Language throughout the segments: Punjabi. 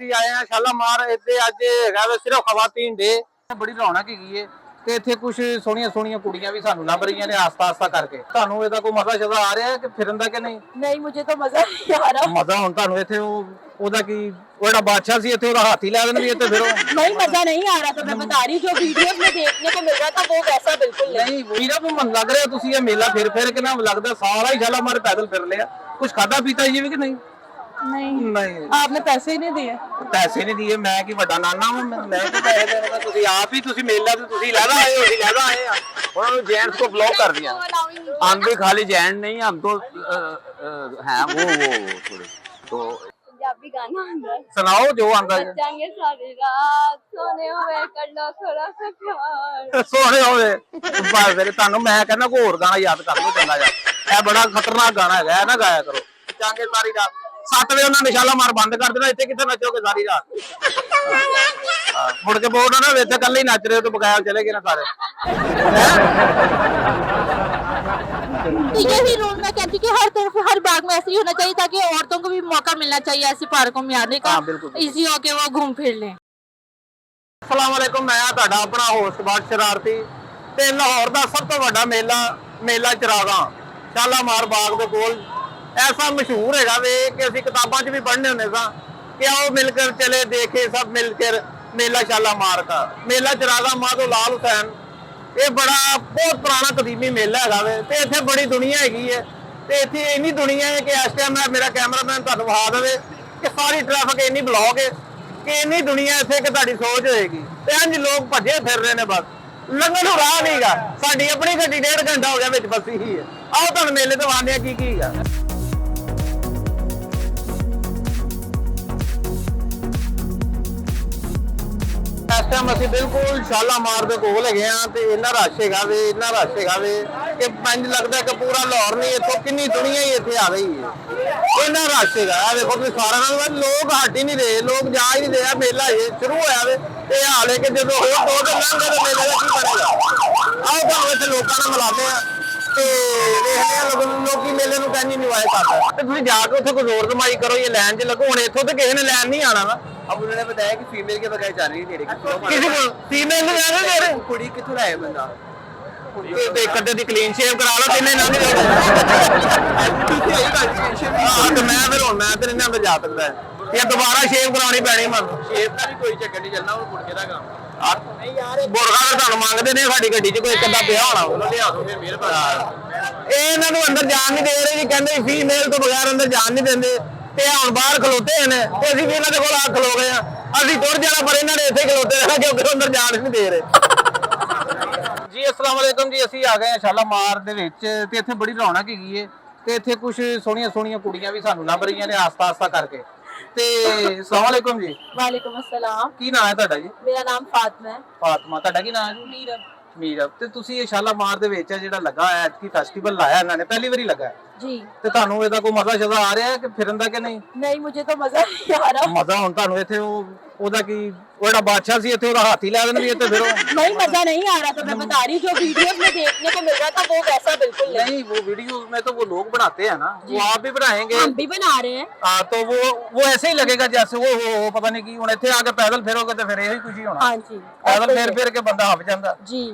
ਅਸੀਂ ਆਏ ਆ ਸ਼ਾਲਾਮਾਰ। ਇੱਥੇ ਅੱਜ ਹੈਗਾ ਵਾ ਸਿਰਫ ਖਵਾਤੀਨ ਡੇ। ਬੜੀ ਰੌਣਕ ਹੈਗੀ ਏ ਤੇ ਇੱਥੇ ਕੁਝ ਸੋਹਣੀਆਂ ਸੋਹਣੀਆਂ ਕੁੜੀਆਂ ਵੀ ਸਾਨੂੰ ਲੱਭ ਰਹੀਆਂ ਨੇ ਆਸਤਾ ਕਰਕੇ। ਤੁਹਾਨੂੰ ਇਹਦਾ ਕੋਈ ਮਜ਼ਾ ਸ਼ਜ਼ਾ ਆ ਰਿਹਾ ਹੈ ਕਿ ਫਿਰਨ ਦਾ ਕਿ ਨਹੀਂ? नहीं मुझे तो मजा नहीं आ रहा। ਮਜ਼ਾ ਹੁਣ ਤੁਹਾਨੂੰ ਇੱਥੇ ਉਹਦਾ ਕੀ ਉਹ ਜਿਹੜਾ ਬਾਦਸ਼ਾਹ ਸੀ ਇੱਥੇ ਉਹਦਾ ਹਾਥੀ ਲੈ ਦੇਣਗੇ ਇੱਥੇ ਫਿਰ नहीं मजा नहीं आ रहा। तो मैं बता रही जो वीडियोस में देखने को मिल रहा था वो वैसा बिल्कुल नहीं। ਨਹੀਂ ਵੀਰਾ ਨੂੰ ਮਨ ਲੱਗ ਰਿਹਾ ਤੁਸੀਂ ਇਹ ਮੇਲਾ ਫਿਰ ਕੇ ਨਾ ਲੱਗਦਾ ਸਾਰਾ ਹੀ ਸ਼ਾਲਾਮਾਰ ਪੈਦਲ ਫਿਰ ਲਿਆ। ਕੁਝ ਖਾਦਾ ਪੀਤਾ ਜੀ ਵੀ ਕਿ ਨਹੀਂ? नहीं ਨਹੀਂ आपने पैसे ही नहीं दिए। ਪੈਸੇ ਨਹੀਂ ਦਿਏ। ਮੈਂ ਕੀ ਵੱਡਾ ਨਾਨਾ ਹਾਂ? ਮੈਂ ਕਿ ਪੈਸੇ ਦੇਣਾ? ਤੁਸੀਂ ਆਪ ਹੀ ਤੁਸੀਂ ਮੇਲਾ ਤੇ ਤੁਸੀਂ ਲੈਦਾ ਆਏ ਹੋ। ਅਸੀਂ ਲੈਦਾ ਆਏ ਆ। ਉਹਨਾਂ ਨੂੰ ਜੈਂਟਸ को ब्लॉक कर दिया। हम भी खाली जैन नहीं, हम तो हैं वो थोड़े तो पंजाबी गाना आंदा है। ਸੁਣਾਓ ਜੋ ਆਂਦਾ ਹੈ। जाएंगे सारी रात सोने हुए कर लो थोड़ा सा प्यार। ਸੋਹਣੇ ਹੋਵੇ ਬਸ ਫਿਰ ਤੁਹਾਨੂੰ ਮੈਂ ਕਹਿੰਦਾ ਕੋਈ ਹੋਰ ਗਾਣਾ ਯਾਦ ਕਰ ਲਓ ਚੰਗਾ ਜਿਹਾ। ਇਹ ਬੜਾ ਖਤਰਨਾਕ ਗਾਣਾ ਹੈਗਾ, ਇਹ ਨਾ ਗਾਇਆ ਕਰੋ। ਚਾਂਗੇ ਸਾਰੀ ਰਾਤ 7 ਵਜੇ ਉਹਨਾਂ ਨੇ ਸ਼ਾਲਾਮਾਰ ਬੰਦ ਕਰ ਦੇਣਾ। ਇੱਥੇ ਕਿੱਥੇ ਨੱਚੋਗੇ ਸਾਰੀ ਰਾਤ? ਮੁੜ ਕੇ ਬੋਲਣਾ ਨਾ ਇੱਥੇ ਇਕੱਲੇ ਹੀ ਨੱਚ ਰਹੇ ਹੋ ਤੇ ਬਗੈਰ ਚਲੇ ਗਏ ਨਾ ਸਾਰੇ। यही रूल मैं कहती कि हर तरफ हर बाग में ऐसे ही होना चाहिए ताकि औरतों को भी मौका मिलना चाहिए ऐसी पार्कों में आने का। हाँ, बिल्कुल। इजी हो के वो घूम फिर लें। अस्सलाम वालेकुम। मैं ਤੁਹਾਡਾ ਆਪਣਾ ਹੋਸਟ ਬਾਦ ਸ਼ਰਾਰਤੀ ਤੇ ਲਾਹੌਰ ਦਾ ਸਭ ਤੋਂ ਵੱਡਾ ਮੇਲਾ ਚਰਾਗਾ ਸ਼ਾਲਾਮਾਰ ਬਾਗ ਦੇ ਕੋਲ ਐਸਾ ਮਸ਼ਹੂਰ ਹੈਗਾ ਵੇ ਕਿ ਅਸੀਂ ਕਿਤਾਬਾਂ 'ਚ ਵੀ ਪੜ੍ਹਨੇ ਹੁੰਦੇ ਸਾਂ ਕਿ आओ मिलकर चले देखे सब मिलकर मेला शालामार का। मेला चरागा माधो लाल हुसैन ਇਹ ਬੜਾ ਬਹੁਤ ਪੁਰਾਣਾ ਕਦੀਮੀ ਮੇਲਾ ਹੈਗਾ ਵੇ ਤੇ ਇੱਥੇ ਬੜੀ ਦੁਨੀਆ ਹੈਗੀ ਹੈ ਤੇ ਇੱਥੇ ਇੰਨੀ ਦੁਨੀਆ ਹੈ ਕਿ ਇਸ ਟਾਈਮ ਮੇਰਾ ਕੈਮਰਾਮੈਨ ਤੁਹਾਨੂੰ ਵਿਖਾ ਦੇਵੇ ਕਿ ਸਾਰੀ ਟ੍ਰੈਫਿਕ ਇੰਨੀ ਬਲੌਕ ਹੈ ਕਿ ਇੰਨੀ ਦੁਨੀਆ ਇੱਥੇ ਕਿ ਤੁਹਾਡੀ ਸੋਚ ਹੋਏਗੀ ਤੇ ਇੰਜ ਲੋਕ ਭੱਜੇ ਫਿਰ ਰਹੇ ਨੇ। ਬਸ ਲੰਘਣ ਨੂੰ ਰਾਹ ਨਹੀਂਗਾ। ਸਾਡੀ ਆਪਣੀ ਗੱਡੀ 1.5 ਘੰਟਾ ਹੋ ਗਿਆ ਵਿੱਚ ਫਸੀ ਹੀ ਹੈ। ਆਓ ਤੁਹਾਨੂੰ ਮੇਲੇ ਤੋਂ ਆਉਂਦੇ ਆ ਕੀ ਹੈਗਾ। ਇਸ ਟਾਈਮ ਅਸੀਂ ਬਿਲਕੁਲ ਸ਼ਾਲਾਮਾਰ ਦੇ ਕੋਲ ਹੈਗੇ ਆ ਤੇ ਇੰਨਾ ਰਸ਼ ਹੈਗਾ ਵੇ ਕਿ ਮੈਨੂੰ ਲੱਗਦਾ ਕਿ ਪੂਰਾ ਲਾਹੌਰ ਨਹੀਂ ਇੱਥੋਂ ਕਿੰਨੀ ਦੁਨੀਆ ਹੀ ਇੱਥੇ ਆ ਗਈ ਹੈ। ਇੰਨਾ ਰਸ਼ ਹੈਗਾ। ਆ ਵੇਖੋ ਤੁਸੀਂ ਸਾਰਾ ਨਾਲ ਲੋਕ ਹਟ ਹੀ ਨਹੀਂ ਰਹੇ, ਲੋਕ ਜਾ ਹੀ ਨਹੀਂ ਰਹੇ। ਮੇਲਾ ਇਹ ਸ਼ੁਰੂ ਹੋਇਆ ਵੇ ਤੇ ਹਾਲੇ ਕਿ ਜਦੋਂ ਹੋਰ 2 ਦਿਨ ਲੰਘ ਗਏ ਤਾਂ ਮੇਲੇ ਦਾ ਕੀ ਬਣੇਗਾ। ਆਓ ਤੁਹਾਨੂੰ ਇੱਥੇ ਲੋਕਾਂ ਨਾਲ ਮਿਲਾਉਂਦੇ ਆ ਤੇ ਵੇਖਦੇ ਆ ਲੋਕੀ ਮੇਲੇ ਨੂੰ ਕਿੰਨੀ ਨਿਵਾਏ ਕਰਦੇ ਤੇ ਤੁਸੀਂ ਜਾ ਕੇ ਉੱਥੇ ਕੋਈ ਜ਼ੋਰ ਕਮਾਈ ਕਰੋ ਇਹ ਲਾਈਨ 'ਚ ਲੱਗੋ। ਹੁਣ ਇੱਥੋਂ ਤੇ ਕਿਸੇ ਨੇ ਲਾਈਨ ਨਹੀਂ आना ना। अब उन्होंने बताया कि फीमेल के बगैर जा रही है। किसी को फीमेल ने जाने दे रहे कुड़ी कितों लाया बंदा ਤੇ ਕਦੇ ਦੀ ਕਲੀਨ ਸ਼ੇਵ ਕਰਾ ਲਓ ਤਿੰਨੇ ਨਾ ਨਹੀਂ ਮੈਂ ਫਿਰ ਹੁਣ ਮੈਂ ਤੇ ਇਹਨਾਂ ਅੰਦਰ ਜਾ ਸਕਦਾ ਇਹ ਦੁਬਾਰਾ ਸ਼ੇਵ ਕਰਾਉਣੀ ਪੈਣੀ ਮੈਨੂੰ। शेप का भी कोई चक्कर नहीं चलना वो कुड़के का काम ਨਹੀਂ ਯਾਰ ਬੋਰਗਾ ਤਾਂ ਤੁਹਾਨੂੰ ਮੰਗਦੇ ਨੇ ਸਾਡੀ ਗੱਡੀ 'ਚ ਕੋਈ ਇੱਕ ਅੱਧਾ ਪਿਆ ਹੋਣਾ लिया दो फिर मेरे पास। ਇਹ ਇਹਨਾਂ ਨੂੰ ਅੰਦਰ ਜਾਣ ਨਹੀਂ ਦੇ ਰਹੇ ਜੀ। ਕਹਿੰਦੇ ਫੀਮੇਲ ਤੋਂ ਬਗੈਰ ਅੰਦਰ ਜਾਣ ਨਹੀਂ ਦਿੰਦੇ ਤੇ ਹੁਣ ਬਾਹਰ ਖਲੋਤੇ ਨੇ ਤੇ ਅਸੀਂ ਵੀ ਇਹਨਾਂ ਦੇ ਕੋਲ ਆ ਖਲੋ ਗਏ ਆ। ਅਸੀਂ ਤੁਰ ਜਾਣਾ ਪਰ ਇਹਨਾਂ ਨੇ ਇੱਥੇ ਖਲੋਤੇ ਰਹਿਣਾ ਕਿਉਂਕਿ ਅੰਦਰ ਜਾਣ ਨਹੀਂ ਦੇ ਰਹੇ। ਜੀ अस्सलाम वालेकुम जी। ਅਸੀਂ ਆ ਗਏ ਆ ਸ਼ਾਲਾਮਾਰ ਦੇ ਵਿੱਚ ਤੇ ਇੱਥੇ ਬੜੀ ਰੌਣਕ ਹੈਗੀ ਏ ਤੇ ਇੱਥੇ ਕੁਝ ਸੋਹਣੀਆਂ ਕੁੜੀਆਂ ਵੀ ਸਾਨੂੰ ਲੱਭ ਰਹੀਆਂ ਨੇ ਆਸਤਾ ਕਰਕੇ ਤੇ अस्सलाम वालेकुम जी। वालेकुम अस्सलाम। ਕੀ ਨਾਮ ਹੈ ਤੁਹਾਡਾ ਜੀ? मेरा नाम फातिमा है। ਫਾਤਮਾ। ਤੁਹਾਡਾ ਕੀ ਨਾਮ ਹੈ ਜੀ? ਮੀਰਬ। ਤੇ ਤੁਸੀਂ ਇਹ ਸ਼ਾਲਾਮਾਰ ਦੇ ਵਿੱਚ ਜਿਹੜਾ ਲੱਗਾ ਹੈ ਐਤਕੀ ਫੈਸਟੀਵਲ ਲਾਇਆ ਇਹਨਾਂ ਨੇ ਪਹਿਲੀ ਵਾਰੀ ਲੱਗਾ जी ਤੇ ਤੁਹਾਨੂੰ ਇਹਦਾ ਕੋਈ ਮਜ਼ਾ ਸ਼ਜ਼ਾ ਆ ਰਿਹਾ ਹੈ ਕਿ ਫਿਰਨ ਦਾ ਕਿ ਨਹੀਂ? नहीं मुझे तो मजा नहीं आ रहा। ਮਜ਼ਾ ਹੁਣ ਤੁਹਾਨੂੰ ਇੱਥੇ ਉਹਦਾ ਕੀ ਉਹ ਜਿਹੜਾ ਬਾਦਸ਼ਾਹ ਸੀ ਇੱਥੇ ਉਹਦਾ ਹਾਥੀ ਲੈ ਦੇਣਗੇ ਇੱਥੇ ਫਿਰ नहीं मजा नहीं आ रहा। तो मैं बता रही जो वीडियोस में देखने को मिल रहा था वो वैसा बिल्कुल नहीं। नहीं वो वीडियोस में तो वो लोग बनाते हैं ना, वो आप भी बनाएंगे। हम भी बना रहे हैं। हाँ तो वो ऐसे ही लगेगा जैसे वो पता नहीं की हुण इत्थे आके पैदल फिरोगे तो फिर यही खुशी होना। हाँ जी पैदल फिर के बंदा हफ जांदा जी।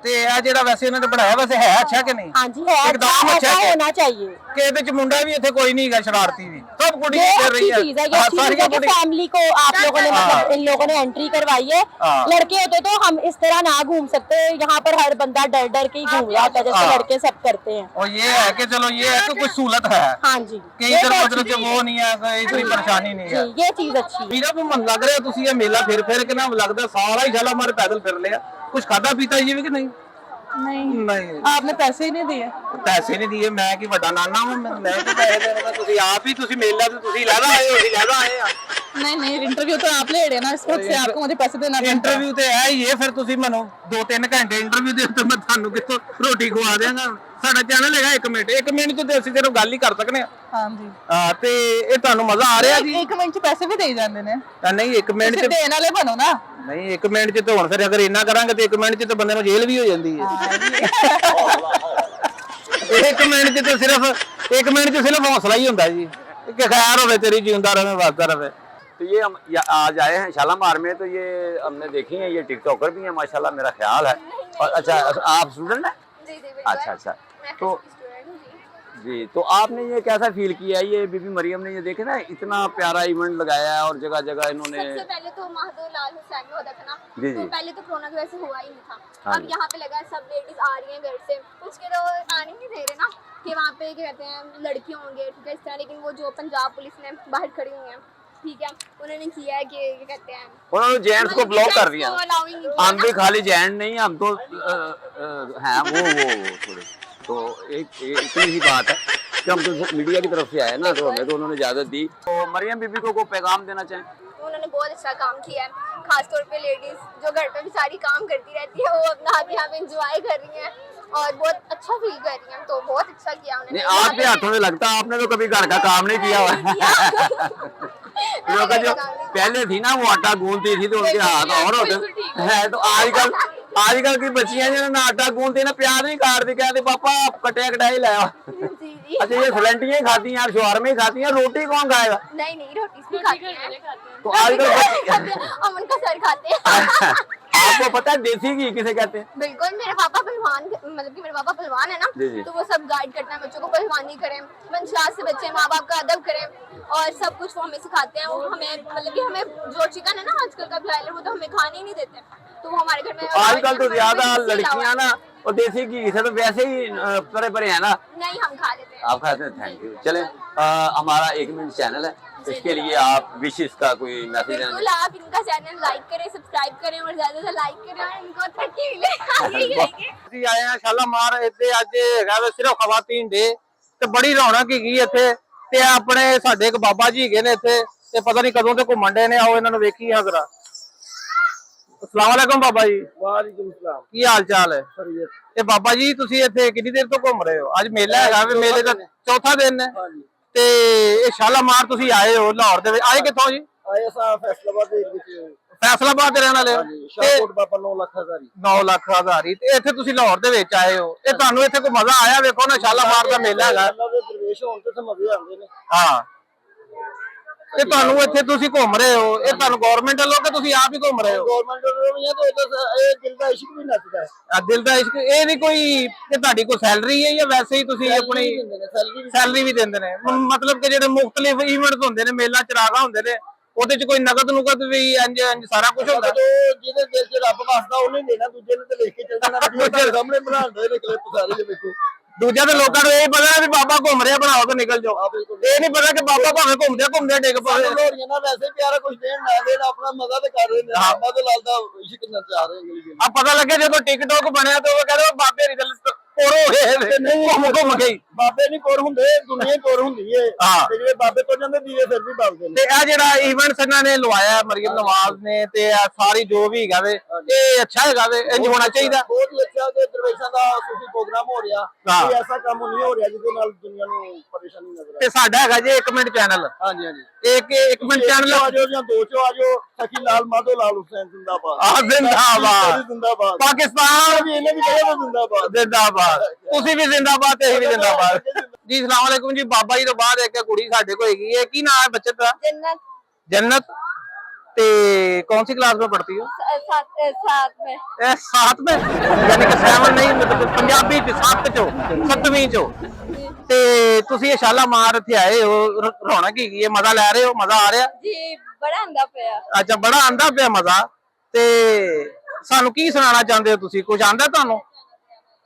ਤੇ ਇਹ ਜਿਹੜਾ ਵੈਸੇ ਇਹਨਾਂ ਨੇ ਬਣਾਇਆ ਵੈਸੇ ਹੈ ਅੱਛਾ ਕਿ ਨਹੀਂ? हाँ जी है एकदम अच्छा अच्छा होना चाहिए। ਕਿ ਇਹਦੇ ਚ ਮੁੰਡਾ ਵੀ ਇੱਥੇ ਕੋਈ ਨਹੀਂ ਹੈਗਾ ਸ਼ਰਾਰਤੀ ਵੀ सब कुड़ी ये कर अच्छी रही है। चीज है। ये अच्छी चीज है कि फैमिली को आप लोगों ने मतलब इन लोगों ने एंट्री करवाई है। लड़के होते तो हम इस तरह ना घूम सकते। यहाँ पर हर बंदा डर के ही घूम रहा होता है जैसे लड़के सब करते हैं। और ये है कि चलो ये है कि कुछ सहूलत है। हाँ जी कि इधर उधर से वो नहीं है, कोई इतनी परेशानी नहीं है। ये चीज अच्छी। मेरा भी मन लग रहा है ਤੁਸੀਂ ਇਹ ਮੇਲਾ ਫਿਰ ਕੇ ਨਾ ਲੱਗਦਾ ਸਾਰਾ ਹੀ ਸ਼ਾਲਾਮਾਰ ਪੈਦਲ ਫਿਰ ਲਿਆ। ਕੁਝ ਖਾਦਾ ਪੀਤਾ ਜੀ ਵੀ ਕਿ ਨਹੀਂ? नहीं आपने पैसे ही नहीं दिए। ਪੈਸੇ ਨਹੀਂ ਦਿਏ। ਮੈਂ ਕੀ ਵੱਡਾ ਨਾਨਾ ਹਾਂ? ਮੈਂ ਕੀ ਪੈਸੇ ਦੇਣਾ? ਤੁਸੀਂ ਆਪ ਹੀ ਤੁਸੀਂ ਮੇਲਾ ਤੇ ਤੁਸੀਂ ਲੈਦਾ ਆਏ ਹੋ। ਅਸੀਂ ਲੈਦਾ ਆਏ ਆ। नहीं इंटरव्यू तो आप ले रहे हैं ना इसको से आपको मुझे पैसे देना पड़ता है। ਇੰਟਰਵਿਊ ਤੇ ਹੈ ਹੀ ਇਹ। ਫਿਰ ਤੁਸੀਂ ਮੈਨੂੰ 2-3 ਘੰਟੇ ਇੰਟਰਵਿਊ ਦੇ ਉੱਤੇ ਮੈਂ ਤੁਹਾਨੂੰ ਕਿੱਥੋਂ ਰੋਟੀ ਖਵਾ ਦਿਆਂਗਾ। ਸਾਡਾ ਚੈਨਲ ਹੈਗਾ 1 ਮਿੰਟ 1 ਮਿੰਟ ਚ ਤੇ ਅਸੀਂ ਸਿਰਫ ਗੱਲ ਹੀ ਕਰ ਸਕਨੇ ਆ। हाँ जी ਹਾਂ ਤੇ ਇਹ ਤੁਹਾਨੂੰ ਮਜ਼ਾ ਆ ਰਿਹਾ ਜੀ? 1 ਮਿੰਟ ਚ ਪੈਸੇ ਵੀ ਦੇਈ ਜਾਂਦੇ ਨੇ। ਨਹੀਂ 1 ਮਿੰਟ ਚ ਦੇਣ ਵਾਲੇ ਬਣੋ ਨਾ। ਨਹੀਂ 1 ਮਿੰਟ ਚ ਤੇ ਹੁਣ ਫਿਰ ਅਗਰ ਇੰਨਾ ਕਰਾਂਗੇ ਤੇ 1 ਮਿੰਟ ਚ ਤੇ ਬੰਦੇ ਨੂੰ ਜੇਲ੍ਹ ਵੀ ਹੋ ਜਾਂਦੀ ਹੈ। 1 ਮਿੰਟ ਚ ਸਿਰਫ ਹੌਸਲਾ ਹੀ ਹੁੰਦਾ ਜੀ ਕਿ ਖੈਰ ਹੋਵੇ ਤੇਰੀ ਜਿਉਂਦਾ ਰਵੇ ਵਸਦਾ ਰਵੇ। तो ये हम आज आए हैं शालामार में, तो ये हमने देखी है, ये टिकटॉकर भी हैं माशाल्लाह मेरा ख्याल है। और अच्छा आप स्टूडेंट हैं? जी जी अच्छा अच्छा। तो स्टूडेंट हूँ जी। जी, तो आपने ये कैसा फील किया, ये बीबी मरियम ने ये देखे ना इतना प्यारा इवेंट लगाया है और जगह जगह इन्होंने। सबसे पहले तो महदो लाल हुसैन में होता था ना, जी, तो जी। पहले तो कोरोना की वजह से हुआ ही नहीं था। हाँ अब जी। यहाँ पे लगा है, सब लेडीज आ रही हैं घर से, उसके तो आने नहीं दे रहे ना कि वहाँ पे क्या कहते हैं लड़के होंगे, ठीक है इस तरह। लेकिन वो जो पंजाब पुलिस ने बाहर खड़ी हुई है, ठीक है, उन्होंने किया है कि क्या कहते हैं उन्होंने जेंट्स को ब्लॉक कर दिया। allowing नहीं किया हम भी ना। खाली जेंट नहीं, हम तो हैं वो थोड़े। तो एक इतनी ही बात है कि हम तो मीडिया की तरफ से आए ना, तो हमें तो उन्होंने इजाजत दी। तो मरियम बीबी को कोई पैगाम देना चाहें? उन्होंने बहुत अच्छा काम किया है, खासतौर पे लेडीज जो घर पे भी सारी काम करती रहती है, वो अपना हाथ यहाँ पे इंजॉय कर रही हैं और बहुत अच्छा फील कर रही हैं। तो बहुत अच्छा किया उन्होंने। नहीं, आपके हाथों में लगता है आपने तो कभी घर का काम नहीं किया हुआ लोग जो पहले थी ना वो आटा गूंदती थी तो उनके हाथ और होते हैं। तो आजकल की बच्चियां जो ना आटा गूंदती ना प्याज नहीं काटती, कहते पापा आप कटे कटाई लाया। जी जी। अच्छा ये फ्लैंटियां ही खाती हैं, शवारमे ही खाती हैं, रोटी कौन खाएगा? नहीं नहीं, रोटी भी खाते हैं। तो आजकल हम उनका सर खाते हैं। आपको पता है देसी घी किसे कहते हैं? बिल्कुल, मेरे पापा पहलवान, मतलब कि मेरे पापा पहलवान है ना, जी, जी। तो वो सब गाइड करते हैं बच्चों को पहलवानी करें, मंशरात से बच्चे माँ बाप का अदब करें और सब कुछ वो हमें सिखाते हैं। वो हमें मतलब कि हमें जो चिकन है ना आजकल का ब्रायलर, वो तो हमें खाने ही नहीं देते, तो वो हमारे घर में। आजकल तो ज्यादा लड़कियां ना और देसी घी से तो वैसे ही परे परे है ना। नहीं, हम खा लेते हैं। आप खाते हैं, थैंक यू। चले हमारा 1 मिनट चैनल है, इसके लिए आप विशेष का कोई मैसेज देना? बिल्कुल, आप इनका चैनल लाइक करें, सब्सक्राइब करें और ज्यादा से लाइक करें और इनको तरक्की मिले, आगे ही रहेंगे। ਅਸੀਂ ਆਏ ਆ ਸ਼ਾਲਾਮਾਰ। ਇੱਥੇ ਅੱਜ ਹੈਗਾ ਵੇ ਸਿਰਫ ਖਵਾਤੀਨ ਡੇ ਤੇ ਬੜੀ ਰੌਣਕ ਹੈਗੀ ਇੱਥੇ। ਤੇ ਆਪਣੇ ਸਾਡੇ ਇੱਕ ਬਾਬਾ ਜੀ ਹੈਗੇ ਨੇ ਇੱਥੇ, ਤੇ ਪਤਾ ਨਹੀਂ ਕਦੋਂ ਤੇ ਘੁੰਮਣ ਡੇ ਨੇ। ਆਓ ਇਹਨਾਂ ਨੂੰ ਵੇਖੀ ਹਾਂ ਜ਼ਰਾ। ਅਸਲਾਮ ਵਾਲੇਕੁਮ ਬਾਬਾ ਜੀ। ਵਾਲੇਕੁਮ ਸਲਾਮ। ਕੀ ਹਾਲ ਚਾਲ ਹੈ? ਖੈਰੀਅਤ। ਤੇ ਬਾਬਾ ਜੀ ਤੁਸੀਂ ਇੱਥੇ ਕਿੰਨੀ ਦੇਰ ਤੋਂ ਘੁੰਮ ਰਹੇ ਹੋ? ਅੱਜ ਮੇਲਾ ਹੈਗਾ ਵੇ, ਮੇਲੇ ਦਾ ਚੌਥਾ ਦਿਨ ਹੈ। ਹਾਂਜੀ। ਤੇ ਇਹ ਸ਼ਾਲਾਮਾਰ ਤੁਸੀਂ ਆਏ ਹੋ ਲਾਹੌਰ ਦੇ ਵਿੱਚ। ਆਏ ਕਿੱਥੋਂ ਜੀ? ਆਏ ਸਾਂ ਫੈਸਲਾਬਾਦ ਦੇ ਵਿੱਚ। ਫੈਸਲਾਬਾਦ ਦੇ ਰਹਿਣ ਵਾਲੇ ਹੋ? ਹਾਂਜੀ, ਸ਼ਾਹਕੋਟ ਬਾਬਾ 9 ਲੱਖ ਹਜ਼ਾਰੀ। 9 ਲੱਖ ਹਜ਼ਾਰੀ। ਤੇ ਇੱਥੇ ਤੁਸੀਂ ਲਾਹੌਰ ਦੇ ਵਿੱਚ ਆਏ ਹੋ, ਇਹ ਤੁਹਾਨੂੰ ਇੱਥੇ ਕੋਈ ਮਜ਼ਾ ਆਇਆ? ਵੇਖੋ ਨਾ ਸ਼ਾਲਾਮਾਰ ਦਾ ਮੇਲਾ ਹੈਗਾ। ਅੱਲਾਹ ਦੇ ਦਰਵੇਸ਼ ਹੋਣ ਤੇ ਮਜ਼ੇ ਆਉਂਦੇ ਨੇ। ਹਾਂ, ਤੇ ਤੁਹਾਨੂੰ ਇੱਥੇ ਤੁਸੀਂ ਘੁੰਮ ਰਹੇ ਹੋ, ਇਹ ਤੁਹਾਨੂੰ ਗਵਰਨਮੈਂਟ ਵੱਲੋਂ ਕਿ ਤੁਸੀਂ ਆਪ ਹੀ ਘੁੰਮ ਰਹੇ ਹੋ? ਗਵਰਨਮੈਂਟ ਵੱਲੋਂ ਤਾਂ ਇਹ ਦਿਲ ਦਾ ਇਸ਼ਕ ਵੀ ਨੱਚਦਾ ਹੈ। ਦਿਲ ਦਾ ਇਸ਼ਕ। ਇਹ ਨਹੀਂ ਕੋਈ ਕਿ ਤੁਹਾਡੀ ਕੋਈ ਸੈਲਰੀ ਹੈ ਜਾਂ ਵੈਸੇ ਹੀ ਤੁਸੀਂ ਆਪਣੀ ਸੈਲਰੀ ਵੀ ਦਿੰਦੇ ਨੇ? ਮਤਲਬ ਕਿ ਜਿਹੜੇ ਮੁਖਤਲਿਫ ਇਵੈਂਟਸ ਹੁੰਦੇ ਨੇ, ਮੇਲਾ ਚਰਾਗਾ ਹੁੰਦੇ ਨੇ, ਉਹਦੇ ਚ ਕੋਈ ਨਗਦ ਨੁਗਦ ਵੀ ਇੰਜ ਸਾਰਾ ਕੁਝ ਹੁੰਦਾ? ਜਿਹਦੇ ਦਿਲ 'ਚ ਰੱਬ ਵਸਦਾ ਉਹਨੇ ਦੇਣਾ, ਦੂਜੇ ਨੇ ਤੇ ਲਿਖ ਕੇ ਚੱਲ ਜਾਣਾ। ਤੁਹਾਡੇ ਸਾਹਮਣੇ ਬਣਾਉਂਦੇ ਨੇ ਕਲਿੱਪ ਸਾਰੇ, ਜੇ ਵੇਖੋ। ਦੂਜਾ ਤੇ ਲੋਕਾਂ ਨੂੰ ਇਹ ਪਤਾ ਵੀ ਬਾਬਾ ਘੁੰਮ ਰਿਹਾ, ਬਣਾਓ ਤੇ ਨਿਕਲ ਜਾਓ। ਇਹ ਨਹੀਂ ਪਤਾ ਕਿ ਬਾਬਾ ਭਾਵੇਂ ਘੁੰਮਦੇ ਘੁੰਮਦੇ ਡਿੱਗ ਪਵੇ। ਲੋਰੀਆਂ ਨਾਲ ਵੈਸੇ ਪਿਆਰਾ ਕੁਝ ਦੇਣ ਨਾ ਦੇਣ, ਆਪਣਾ ਮਜ਼ਾ ਤੇ ਕਰ ਰਹੇ ਨੇ। ਬਾਬਾ ਦੇ ਲਾਲ ਦਾ ਇਸ਼ਕ ਨਚਾ ਰਹੇ ਨੇ। ਆ ਪਤਾ ਲੱਗੇ ਜਦੋਂ ਟਿਕਟੋਕ ਬਣਿਆ ਤੇ ਉਹ ਕਹਿੰਦੇ ਬਾਬੇ ਦੀ ਦਿਲ ਕੋਰੋ ਹੋਏ ਨਹੀਂ, ਘੁੰਮ ਗਈ। ਬਾਬੇ ਨਹੀਂ ਕੋਰ ਹੁੰਦੇ, ਦੁਨੀਆ ਹੀ ਕੋਰ ਹੁੰਦੀ ਏ। ਹਾਂ। ਤੇ ਜਿਹੜੇ ਬਾਬੇ ਤੋਂ ਜਾਂਦੇ ਦੀਵੇ ਫਿਰ ਵੀ ਬਲਦੇ ਨੇ। ਤੇ ਇਹ ਜਿਹੜਾ ਇਵੈਂਟਸ ਇਹਨਾਂ ਨੇ ਲਵਾਇਆ ਮਰੀਮ ਨਵਾਜ਼ ਨੇ, ਤੇ ਇਹ ਸਾਰੀ ਜੋ ਵੀ ਹੈਗਾ ਵੇ, ਇਹ ਅੱਛਾ ਹੈਗਾ ਵੇ, ਇੰਜ ਹੋਣਾ ਚਾਹੀਦਾ। ਬਹੁਤ ਹੀ ਅੱਛਾ ਤੇ ਦਰਵੇਸ਼ਾਂ ਦਾ ਤੁਸੀਂ ਪ੍ਰੋਗਰਾਮ ਹੋ ਰਿਹਾ। ਹਾਂ। ਕੋਈ ਐਸਾ ਕੰਮ ਨਹੀਂ ਹੋ ਰਿਹਾ ਜਿਹਦੇ ਨਾਲ ਦੁਨੀਆ ਨੂੰ ਪਰੇਸ਼ਾਨੀ ਨਜ਼ਰ ਤੇ ਸਾਡਾ ਹੈਗਾ ਜੀ 1 ਮਿੰਟ ਚੈਨਲ। ਹਾਂਜੀ ਹਾਂਜੀ। ਇੱਕ ਮਿੰਟ ਚੈਨਲ ਆ ਜਾਓ ਜਾਂ 2 ਚੋਂ ਆ ਜਾਓ। ਸਖੀ ਲਾਲ ਮਾਧੋ ਲਾਲ ਹੁਸੈਨ ਜਿੰਦਾਬਾਦ। ਆ ਜ਼ਿੰਦਾਬਾਦ। ਜਿੰਦਾਬਾਦ। ਪਾਕਿਸਤਾਨ ਵੀ ਇਹਨੇ ਵੀ ਕਹੇ ਜਿੰਦਾਬਾਦ। ਜ਼ਿੰਦਾਬਾਦ। ਤੁਸੀਂ ਵੀ ਜ਼ਿੰਦਾਬਾਦ ਤੇ ਅਸੀਂ ਵੀ ਜ਼ਿੰਦਾਬਾਦ ਜੀ। ਸਲਾਮ ਅਲੈਕੁਮ ਜੀ। ਬਾਬਾ ਜੀ ਤੋਂ ਬਾਅਦ ਇੱਕ ਕੁੜੀ ਸਾਡੇ ਕੋਲ ਹੈਗੀ ਹੈ, ਕੀ ਨਾਮ ਹੈ ਬੱਚੇ ਦਾ? जन्नत जन्नत। ਤੇ कौन सी क्लास में पढ़ती हो? साथ में। ਇਹ 7 में ਯਾਨੀ ਕਿ 7 ਨਹੀਂ, ਮਤਲਬ ਪੰਜਾਬੀ ਚ 7 ਚੋਂ 7ਵੀਂ ਚੋਂ। ਤੇ ਤੁਸੀਂ ਇਹ ਸ਼ਾਲਾਮਾਰ ਇੱਥੇ ਆਏ ਹੋ, ਰੌਣਕ ਹੈਗੀ ਹੈ, ਮਜ਼ਾ ਲੈ ਰਹੇ ਹੋ? ਮਜ਼ਾ ਆ ਰਿਹਾ? जी, बड़ा आंदा पिया। ਅੱਛਾ, ਬੜਾ ਆਂਦਾ ਪਿਆ ਮਜ਼ਾ। ਤੇ ਸਾਨੂੰ ਕੀ ਸੁਣਾਉਣਾ ਚਾਹੁੰਦੇ ਹੋ ਤੁਸੀਂ? ਕੁਝ ਆਂਦਾ ਤੁਹਾਨੂੰ?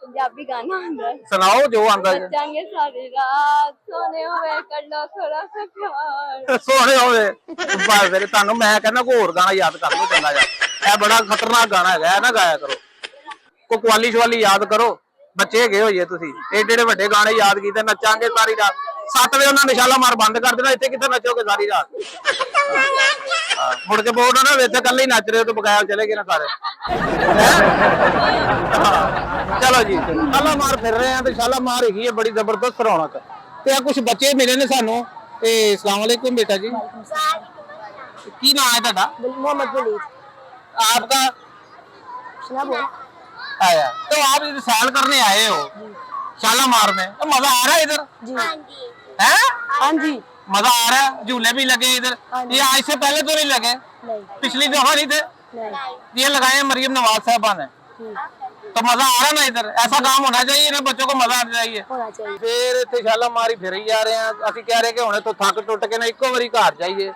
पंजाबी गाना आंदा है। ਸੁਣਾਓ ਜੋ ਆਂਦਾ ਹੈ। बचांगे सारी रात, सोने हुए कर लो थोड़ा सा प्यार। ਸੋਹਣੇ ਹੋਵੇ ਬਸ। ਫਿਰ ਤੁਹਾਨੂੰ ਮੈਂ ਕਹਿੰਦਾ ਕੋਈ ਹੋਰ ਗਾਣਾ ਯਾਦ ਕਰ ਲਓ ਚੰਗਾ ਜਿਹਾ। ਇਹ ਬੜਾ ਖਤਰਨਾਕ ਗਾਣਾ ਹੈਗਾ, ਇਹ ਨਾ ਗਾਇਆ ਕਰੋ। ਕੋਈ ਕਵਾਲੀ ਸ਼ਵਾਲੀ ਯਾਦ ਕਰੋ, ਬੱਚੇ ਹੈਗੇ ਹੋਈਏ ਤੁਸੀਂ। ਏਡੇ ਏਡੇ ਵੱਡੇ ਗਾਣੇ ਯਾਦ ਕੀਤੇ, ਨੱਚਾਂਗੇ ਸਾਰੀ ਰਾਤ। 7 ਵਜੇ ਉਹਨਾਂ ਨੇ ਸ਼ਾਲਾਮਾਰ ਬੰਦ ਕਰ ਦੇਣਾ, ਇੱਥੇ ਕਿੱਥੇ ਨੱਚੋਗੇ ਸਾਰੀ ਰਾਤ? ਮੁੜ ਕੇ ਬੋਲਣਾ ਨਾ ਇੱਥੇ ਇਕੱਲੇ ਹੀ ਨੱਚ ਰਹੇ ਹੋ ਤੇ ਬਗੈਰ ਚਲੇ ਗਏ ਨਾ ਸਾਰੇ। ਚਲੋ ਜੀ, ਸ਼ਾਲਾਮਾਰ ਫਿਰ ਰਹੇ ਆ ਤੇ ਸ਼ਾਲਾਮਾਰ ਹੈਗੀ ਹੈ ਬੜੀ ਜ਼ਬਰਦਸਤ ਰੌਣਕ। ਤੇ ਆ ਕੁਝ ਬੱਚੇ ਮਿਲੇ ਨੇ ਸਾਨੂੰ। ਤੇ अस्सलाम वालेकुम बेटा जी, की नाम है ਤੁਹਾਡਾ? मोहम्मद वलीद। आपका? आया तो आप इधर सैर करने आए हो शालामार में, तो मजा आ रहा है इधर? जी है? हाँ जी। मजा आ रहा है, झूले भी लगे इधर। ये आज से पहले तो नहीं लगे, नहीं पिछली दफा नहीं थे, नहीं ये लगाए मरियम नवाज साहबा ने, तो मजा आ रहा ना इधर। ऐसा काम होना चाहिए ना, बच्चों को मजा आना चाहिए। होना चाहिए। फिर ਇੱਥੇ ਛਾਲਾ ਮਾਰੀ ਫਿਰ ਹੀ ਜਾ ਰਹੇ ਆ। ਅਸੀਂ ਕਹਿ ਰਹੇ ਕਿ ਹੁਣੇ ਤੋਂ ਥੱਕ ਟੁੱਟ ਕੇ ਨਾ ਇੱਕੋ ਵਾਰੀ ਘਰ ਜਾਈਏ।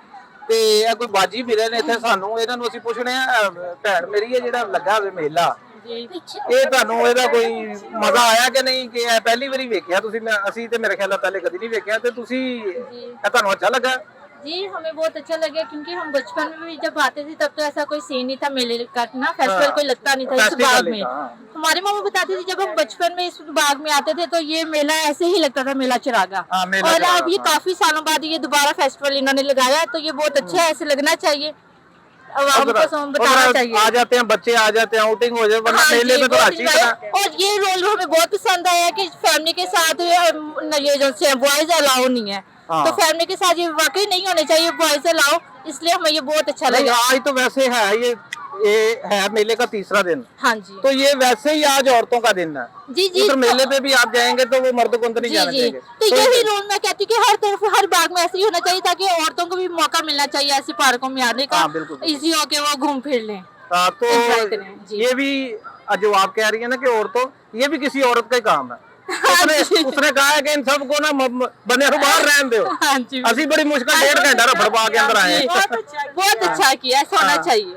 ਤੇ ਇਹ ਕੋਈ ਬਾਜੀ ਫਿਰੇ ਨੇ ਇੱਥੇ ਸਾਨੂੰ, ਇਹਨਾਂ ਨੂੰ ਅਸੀਂ ਪੁੱਛਣੇ ਆ ਭੈਣ ਮੇਰੀ ਇਹ ਜਿਹੜਾ ਲੱਗਾ ਹੋਵੇ ਮੇਲਾ, ਇਹ ਤੁਹਾਨੂੰ ਇਹਦਾ ਕੋਈ ਮਜ਼ਾ ਆਇਆ ਕਿ ਨਹੀਂ, ਕਿ ਇਹ ਪਹਿਲੀ ਵਾਰੀ ਵੇਖਿਆ ਤੁਸੀਂ? ਅਸੀਂ ਤੇ ਮੇਰੇ ਖਿਆਲ ਨਾਲ ਪਹਿਲੇ ਕਦੀ ਨਹੀਂ ਵੇਖਿਆ, ਤੇ ਤੁਸੀਂ ਇਹ ਤੁਹਾਨੂੰ ਅੱਛਾ ਲੱਗਾ? जी हमें बहुत अच्छा लगा, क्योंकि हम बचपन में भी जब आते थे तब तो ऐसा कोई सीन नहीं था मेले का ना, फेस्टिवल कोई लगता नहीं था इस बाग में। हमारी मम्मी बताती थी जब हम बचपन में इस बाग में आते थे तो ये मेला ऐसे ही लगता था, मेला चिरागा। और अब ये काफी सालों बाद ये दोबारा फेस्टिवल इन्होंने लगाया, तो ये बहुत अच्छा है, ऐसे लगना चाहिए। अब हमको बताना चाहिए। आ जाते हैं बच्चे, आ जाते हैं, आउटिंग हो जाए, वरना मेले में तो अच्छी तरह। और ये रोल हमें बहुत पसंद आया कि फैमिली के साथ ये जो बॉयज अलाउ नहीं है, तो फैमिली के साथ ये वाकई नहीं होने चाहिए बॉयज अलाउ, इसलिए हमें ये बहुत अच्छा लगा। आज तो वैसे है ये है मेले का तीसरा दिन। हाँ जी, तो ये वैसे ही आज औरतों का दिन है। जी जी। तो मेले पे भी आप जाएंगे तो वो मर्द को अंदर नहीं जाने जी देंगे। तो यही रोल मैं कहती हूँ कि हर तरफ हर बाग में ऐसे ही होना चाहिए, ताकि औरतों को भी मौका मिलना चाहिए ऐसी पार्कों में आने का, इजी हो के वो घूम फिर लें। तो enjoy करें, जी। ये भी जो आप कह रही है ना कि औरतों, ये भी किसी औरत का ही काम है। उसने कहा है कि इन सबको ना बने बाहर रहने दो। हाँ जी, असी बड़ी मुश्किल 1.5 घंटा रफड़ पा के अंदर आए। बहुत अच्छा किया, ऐसा होना चाहिए।